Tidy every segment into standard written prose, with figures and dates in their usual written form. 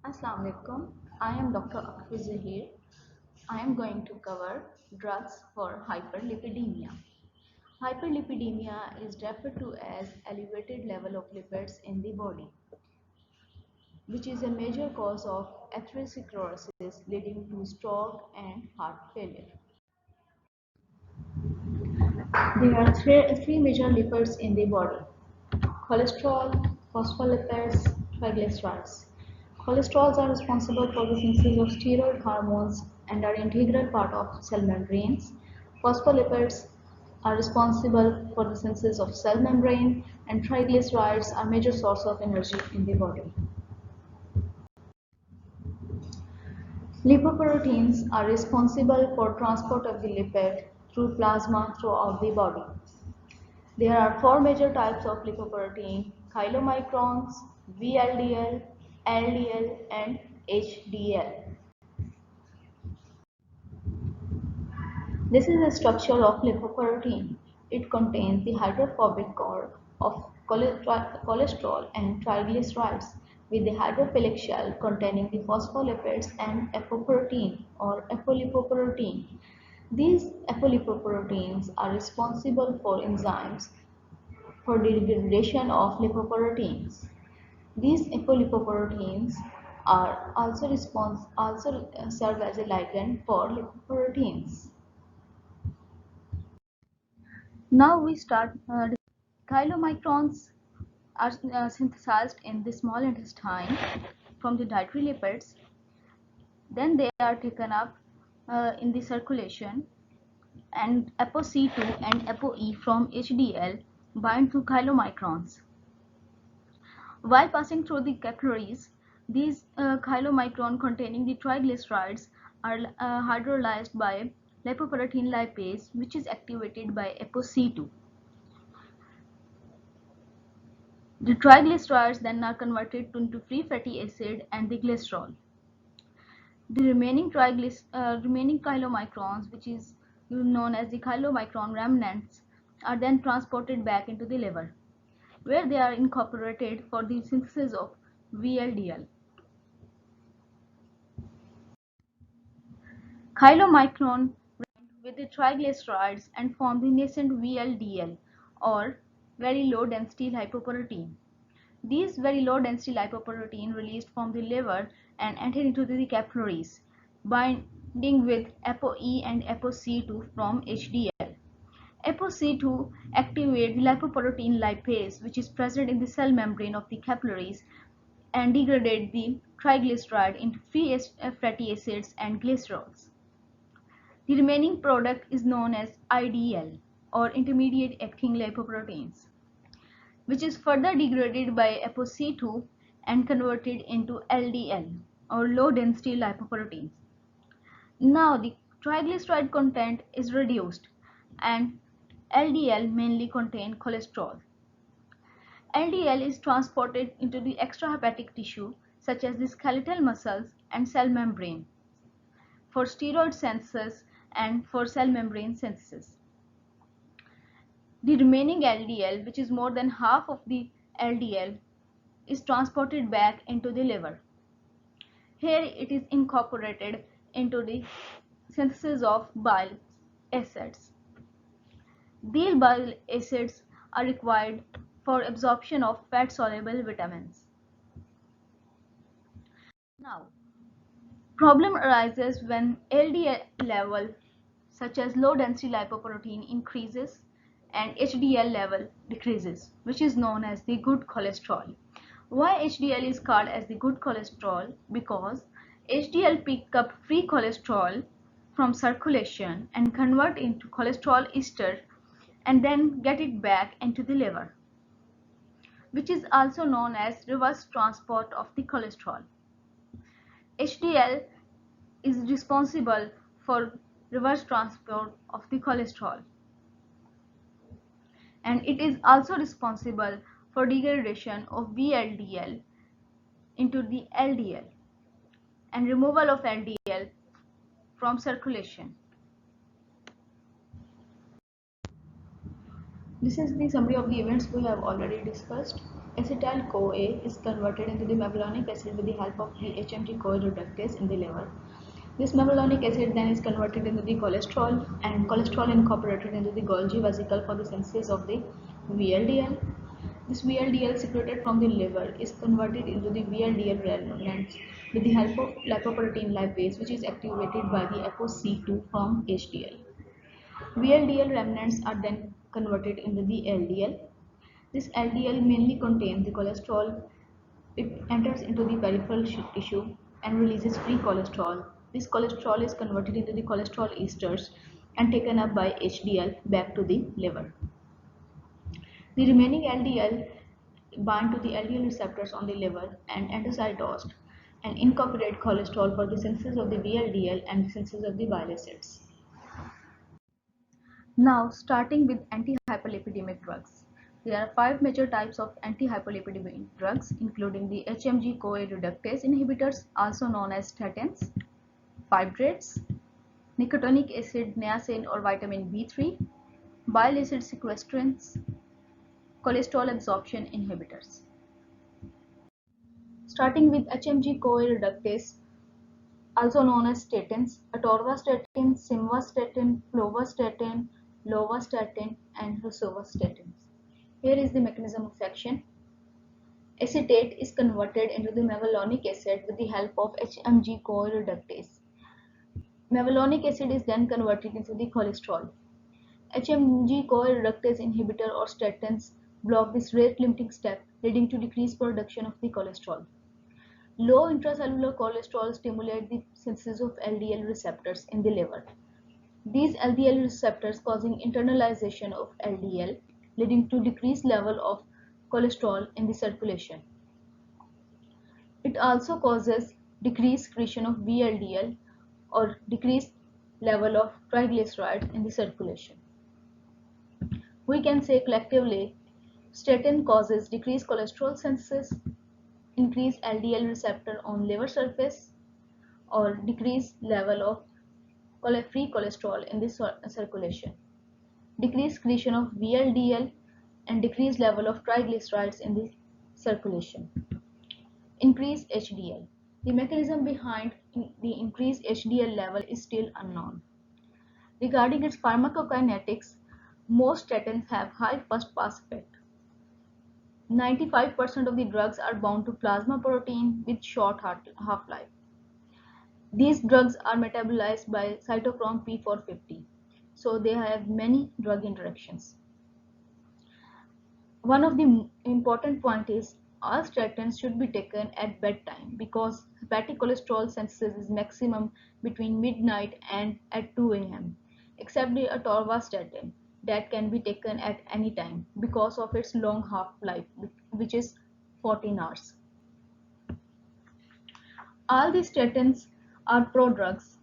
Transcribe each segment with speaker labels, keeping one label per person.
Speaker 1: Assalamu alaikum. I am Dr. Akhil Zahir. I am going to cover drugs for hyperlipidemia. Hyperlipidemia is referred to as elevated level of lipids in the body, which is a major cause of atherosclerosis leading to stroke and heart failure. There are three major lipids in the body: cholesterol, phospholipids, triglycerides. Cholesterols are responsible for the synthesis of steroid hormones and are an integral part of cell membranes. Phospholipids are responsible for the synthesis of cell membrane, and triglycerides are major source of energy in the body. Lipoproteins are responsible for transport of the lipid through plasma throughout the body. There are four major types of lipoprotein: chylomicrons, VLDL, LDL, and HDL. This is the structure of lipoprotein. It contains the hydrophobic core of cholesterol and triglycerides with the hydrophilic shell containing the phospholipids and apoprotein or apolipoprotein. These apolipoproteins are responsible for enzymes for degradation of lipoproteins. These apolipoproteins are also serve as a ligand for lipoproteins. Now we start. Chylomicrons are synthesized in the small intestine from the dietary lipids. Then they are taken up in the circulation, and ApoC2 and ApoE from HDL bind to chylomicrons. While passing through the capillaries, these chylomicron containing the triglycerides are hydrolyzed by lipoprotein lipase, which is activated by ApoC2. The triglycerides then are converted into free fatty acid and the glycerol. The remaining chylomicrons, which is known as the chylomicron remnants, are then transported back into the liver, where they are incorporated for the synthesis of VLDL. Chylomicron bind with the triglycerides and form the nascent VLDL, or very low density lipoprotein. These very low density lipoprotein released from the liver and enter into the capillaries, binding with ApoE and ApoC2 from HDL. ApoC2 activate the lipoprotein lipase, which is present in the cell membrane of the capillaries, and degrade the triglyceride into free fatty acids and glycerols. The remaining product is known as IDL, or intermediate acting lipoproteins, which is further degraded by ApoC2 and converted into LDL, or low density lipoproteins. Now the triglyceride content is reduced and LDL mainly contain cholesterol. LDL is transported into the extrahepatic tissue such as the skeletal muscles and cell membrane for steroid synthesis and for cell membrane synthesis. The remaining LDL, which is more than half of the LDL, is transported back into the liver. Here it is incorporated into the synthesis of bile acids. These bile acids are required for absorption of fat-soluble vitamins. Now, problem arises when LDL level, such as low density lipoprotein, increases and HDL level decreases, which is known as the good cholesterol. Why HDL is called as the good cholesterol? Because HDL pick up free cholesterol from circulation and convert into cholesterol ester and then get it back into the liver, which is also known as reverse transport of the cholesterol. HDL is responsible for reverse transport of the cholesterol, and it is also responsible for degradation of VLDL into the LDL and removal of LDL from circulation. This is the summary of the events we have already discussed. Acetyl-CoA is converted into the mevalonic acid with the help of the HMG-CoA reductase in the liver. This mevalonic acid then is converted into the cholesterol, and cholesterol incorporated into the Golgi vesicle for the synthesis of the VLDL. This VLDL secreted from the liver is converted into the VLDL remnants with the help of lipoprotein lipase, which is activated by the ApoC2 from HDL. VLDL remnants are then converted into the LDL. This LDL mainly contains the cholesterol. It enters into the peripheral tissue and releases free cholesterol. This cholesterol is converted into the cholesterol esters and taken up by HDL back to the liver. The remaining LDL bind to the LDL receptors on the liver and endocytosed and incorporate cholesterol for the synthesis of the VLDL and the synthesis of the bile acids. Now, starting with antihyperlipidemic drugs. There are 5 major types of antihyperlipidemic drugs, including the HMG-CoA reductase inhibitors, also known as statins, fibrates, nicotinic acid, niacin or vitamin B3, bile acid sequestrants, cholesterol absorption inhibitors. Starting with HMG-CoA reductase, also known as statins, atorvastatin, simvastatin, flovastatin, lovastatin, and rosuvastatin. Here is the mechanism of action. Acetate is converted into the mevalonic acid with the help of HMG-CoA reductase. Mevalonic acid is then converted into the cholesterol. HMG-CoA reductase inhibitor or statins block this rate-limiting step, leading to decreased production of the cholesterol. Low intracellular cholesterol stimulate the synthesis of LDL receptors in the liver. These LDL receptors causing internalization of LDL, leading to decreased level of cholesterol in the circulation. It also causes decreased secretion of VLDL or decreased level of triglycerides in the circulation. We can say collectively, statin causes decreased cholesterol synthesis, increased LDL receptor on liver surface, or decreased level of free cholesterol in the circulation, decreased secretion of VLDL, and decreased level of triglycerides in the circulation. Increased HDL. The mechanism behind the increased HDL level is still unknown. Regarding its pharmacokinetics, most statins have high first pass effect. 95% of the drugs are bound to plasma protein with short half-life. These drugs are metabolized by cytochrome P450, so they have many drug interactions. One of the important points is all statins should be taken at bedtime because hepatic cholesterol synthesis is maximum between midnight and at 2 a.m. except the atorvastatin that can be taken at any time because of its long half-life, which is 14 hours. All these statins are prodrugs,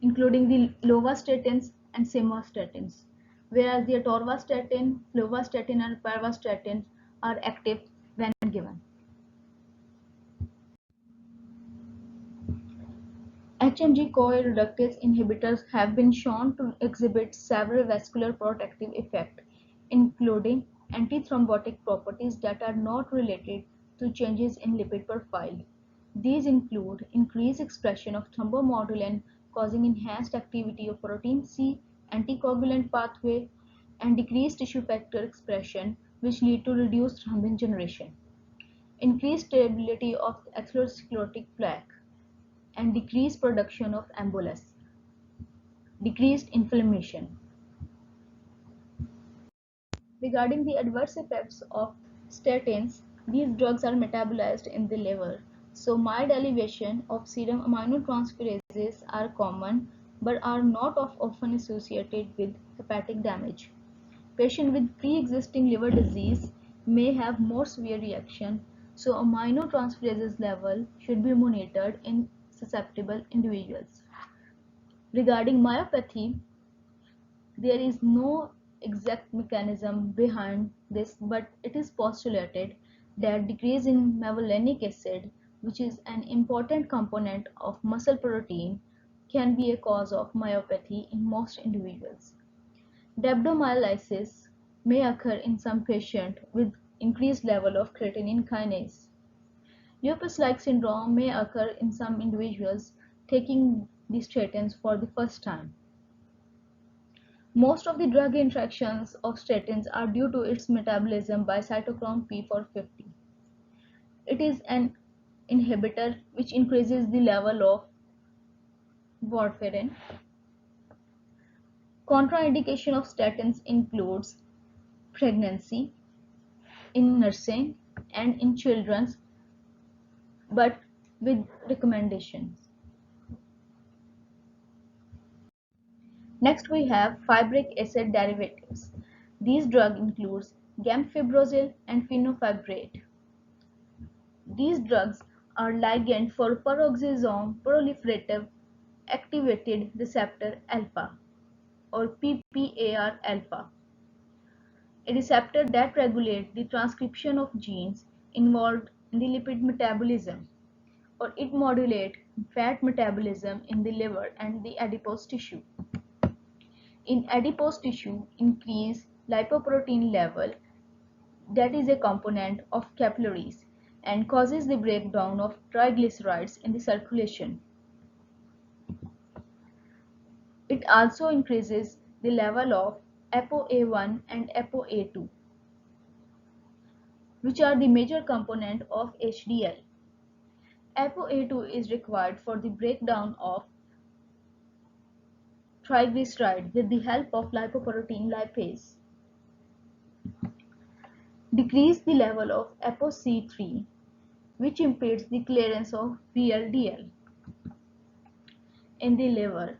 Speaker 1: including the lovastatins and simvastatins, whereas the atorvastatin, flovastatin, and parvastatin are active when given. HMG-CoA reductase inhibitors have been shown to exhibit several vascular protective effects, including antithrombotic properties that are not related to changes in lipid profile. These include increased expression of thrombomodulin causing enhanced activity of protein C, anticoagulant pathway, and decreased tissue factor expression, which lead to reduced thrombin generation, increased stability of atherosclerotic plaque, and decreased production of embolus, decreased inflammation. Regarding the adverse effects of statins, these drugs are metabolized in the liver, so mild elevation of serum aminotransferases are common but are not often associated with hepatic damage. Patients with pre-existing liver disease may have more severe reaction, so aminotransferases level should be monitored in susceptible individuals. Regarding myopathy, there is no exact mechanism behind this, but it is postulated that decrease in mevalonic acid, which is an important component of muscle protein, can be a cause of myopathy in most individuals. Rhabdomyolysis may occur in some patients with increased level of creatine kinase. Lupus-like syndrome may occur in some individuals taking these statins for the first time. Most of the drug interactions of statins are due to its metabolism by cytochrome P450. It is an inhibitor which increases the level of warfarin. Contraindication of statins includes pregnancy, in nursing, and in children, but with recommendations. Next we have fibric acid derivatives. These drugs include gamfibrozil and fenofibrate. These drugs are ligand for peroxisome proliferative activated receptor alpha or PPAR alpha, a receptor that regulates the transcription of genes involved in the lipid metabolism, or it modulates fat metabolism in the liver and the adipose tissue. In adipose tissue, increase lipoprotein level, that is a component of capillaries, and causes the breakdown of triglycerides in the circulation. It also increases the level of ApoA1 and ApoA2, which are the major component of HDL. ApoA2 is required for the breakdown of triglyceride with the help of lipoprotein lipase. Decrease the level of ApoC3, which impedes the clearance of VLDL in the liver.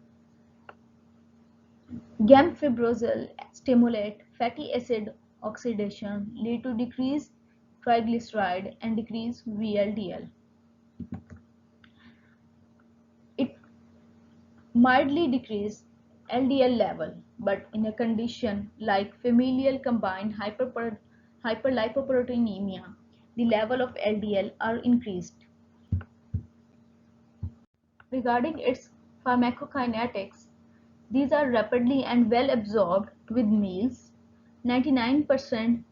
Speaker 1: Gamfibrozil stimulate fatty acid oxidation, lead to decreased triglyceride and decreased VLDL. It mildly decreases LDL level, but in a condition like familial combined hyperlipoproteinemia, the level of LDL are increased. Regarding its pharmacokinetics, these are rapidly and well absorbed with meals. 99%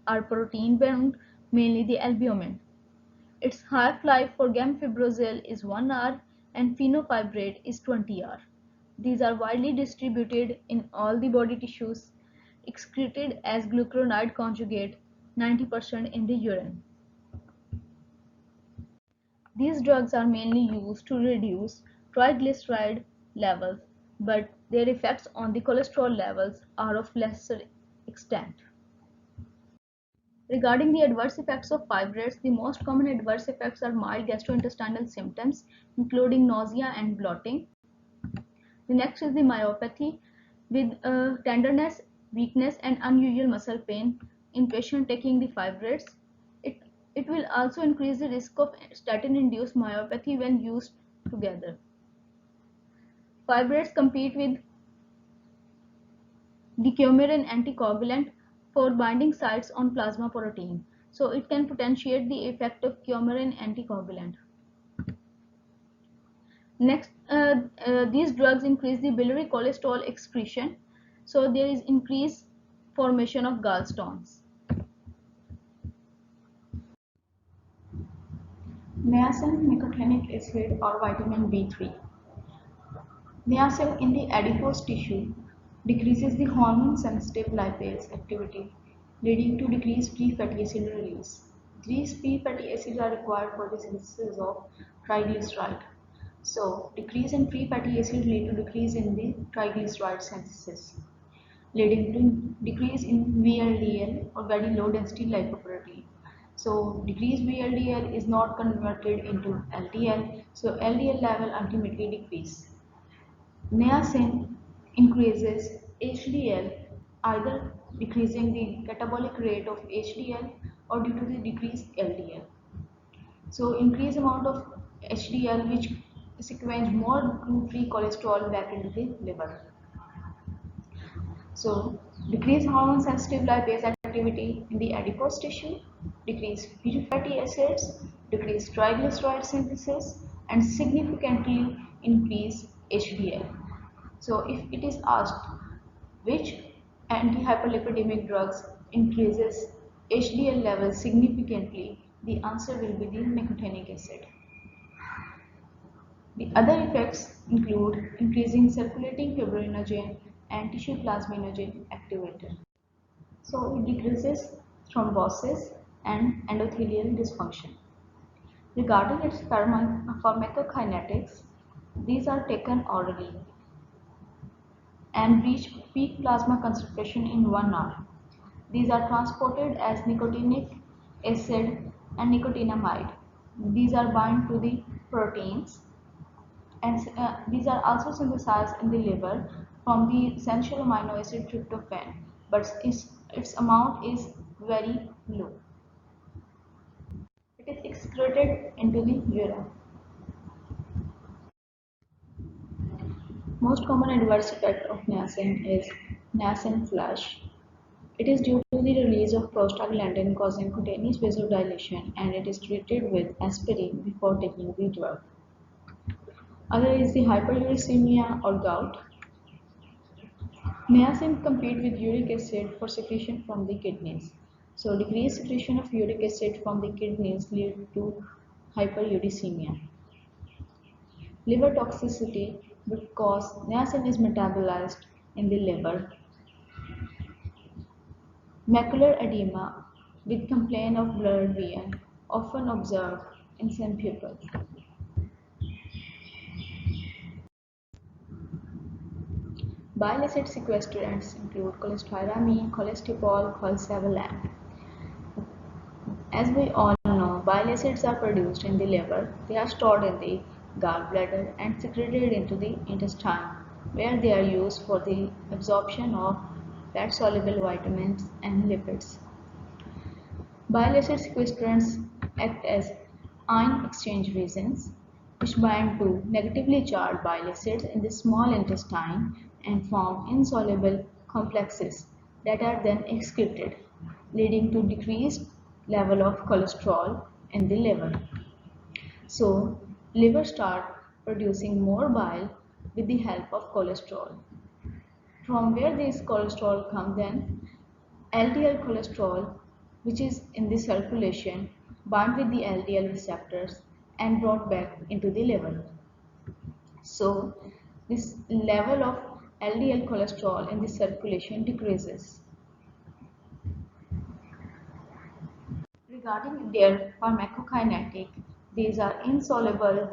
Speaker 1: are protein bound, mainly the albumin. Its half-life for gamfibrozil is 1 hour and fenofibrate is 20 hours. These are widely distributed in all the body tissues, excreted as glucuronide conjugate, 90% in the urine. These drugs are mainly used to reduce triglyceride levels, but their effects on the cholesterol levels are of lesser extent. Regarding the adverse effects of fibrates, the most common adverse effects are mild gastrointestinal symptoms, including nausea and bloating. The next is the myopathy with tenderness, weakness, and unusual muscle pain in patient taking the fibrates. It will also increase the risk of statin-induced myopathy when used together. Fibrates compete with the coumarin anticoagulant for binding sites on plasma protein, so it can potentiate the effect of coumarin anticoagulant. Next, these drugs increase the biliary cholesterol excretion, so there is increased formation of gallstones. Niacin, nicotinic acid, or vitamin B3. Niacin in the adipose tissue decreases the hormone-sensitive lipase activity, leading to decreased free fatty acid release. These free fatty acids are required for the synthesis of triglyceride. So, decrease in free fatty acid lead to decrease in the triglyceride synthesis, leading to decrease in VLDL or very low density lipoprotein. So, decreased VLDL is not converted into LDL, so LDL level ultimately decrease. Niacin increases HDL, either decreasing the catabolic rate of HDL or due to the decreased LDL. So increased amount of HDL which sequence more free cholesterol back into the liver. So decreased hormone sensitive lipase activity in the adipose tissue, decreased free fatty acids, decreased triglyceride synthesis, and significantly increased HDL. So if it is asked which antihyperlipidemic drugs increases HDL levels significantly, the answer will be the nicotinic acid. The other effects include increasing circulating fibrinogen and tissue plasminogen activator. So it decreases thrombosis and endothelial dysfunction. Regarding its pharmacokinetics, these are taken orally and reach peak plasma concentration in 1 hour. These are transported as nicotinic acid and nicotinamide. These are bound to the proteins and these are also synthesized in the liver from the essential amino acid tryptophan, but its amount is very low. It is excreted into the urine. Most common adverse effect of niacin is niacin flush. It is due to the release of prostaglandin causing cutaneous vasodilation, and it is treated with aspirin before taking the drug. Other is the hyperuricemia or gout. Niacin compete with uric acid for secretion from the kidneys. So decreased secretion of uric acid from the kidneys lead to hyperuricemia. Liver toxicity because niacin is metabolized in the liver. Macular edema with complaint of blurred vision often observed in some people. Bile acid sequestrants include cholestyramine, cholestyramine, cholestyramine. As we all know, bile acids are produced in the liver, they are stored in the gallbladder and secreted into the intestine, where they are used for the absorption of fat-soluble vitamins and lipids. Bile acid sequestrants act as ion exchange resins, which bind to negatively charged bile acids in the small intestine and form insoluble complexes that are then excreted, leading to decreased level of cholesterol in the liver. So, liver start producing more bile with the help of cholesterol. From where this cholesterol comes then? LDL cholesterol, which is in the circulation, bind with the LDL receptors and brought back into the liver. So, this level of LDL cholesterol in the circulation decreases. Regarding their pharmacokinetic, these are insoluble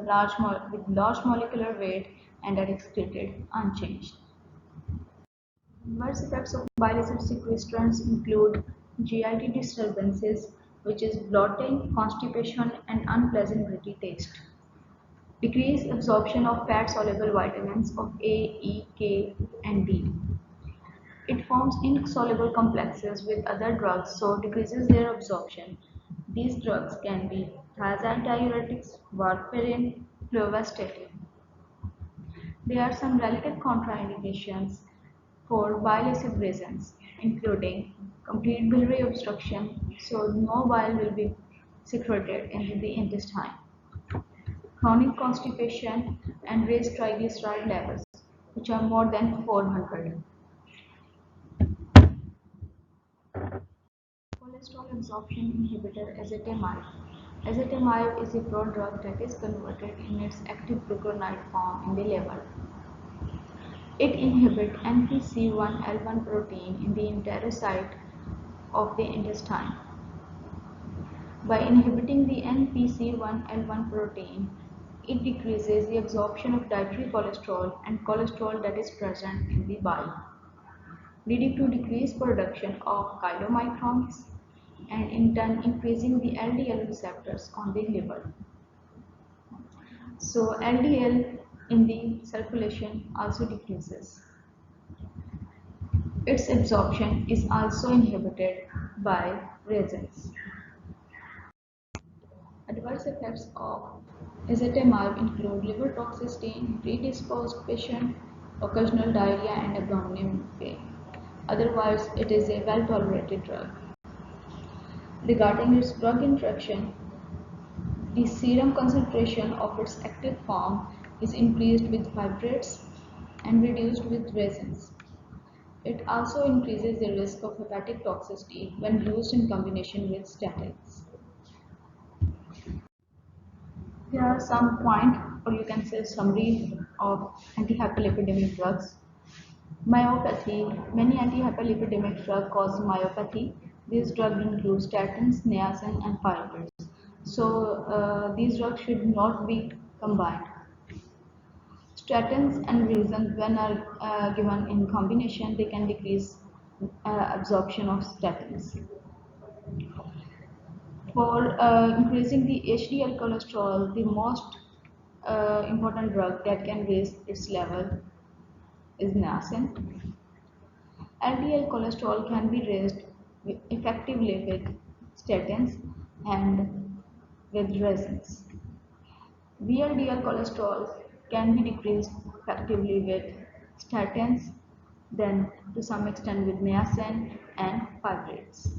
Speaker 1: with large molecular weight and are excreted unchanged. Adverse effects of bile acid sequestrants include GIT disturbances, which is bloating, constipation, and unpleasant gritty taste. Decreased absorption of fat-soluble vitamins of A, E, K, and D. It forms insoluble complexes with other drugs, so decreases their absorption. These drugs can be thiazide diuretics, warfarin, fluvastatin. There are some relative contraindications for bile acid reasons, including complete biliary obstruction, so no bile will be secreted into the intestine, chronic constipation, and raised triglyceride levels, which are more than 400. Cholesterol absorption inhibitor ezetimibe. Ezetimibe is a prodrug that is converted in its active glucuronide form in the liver. It inhibits NPC1L1 protein in the enterocyte of the intestine. By inhibiting the NPC1L1 protein, it decreases the absorption of dietary cholesterol and cholesterol that is present in the bile, leading to decreased production of chylomicrons and in turn increasing the LDL receptors on the liver. So LDL in the circulation also decreases. Its absorption is also inhibited by resins. Adverse effects of ezetimibe include liver toxicity in predisposed patient, occasional diarrhea and abdominal pain. Otherwise, it is a well-tolerated drug. Regarding its drug interaction, the serum concentration of its active form is increased with fibrates and reduced with resins. It also increases the risk of hepatic toxicity when used in combination with statins. Here are some point, or you can say summary of antihyperlipidemic drugs. Myopathy. Many antihyperlipidemic drugs cause myopathy. These drugs include statins, niacin, and fibrates. So these drugs should not be combined. Statins and reasons when are given in combination, they can decrease absorption of statins. For increasing the HDL cholesterol, the most important drug that can raise its level is niacin. LDL cholesterol can be raised effectively with statins and with resins. VLDL cholesterol can be decreased effectively with statins, then to some extent with niacin and fibrates.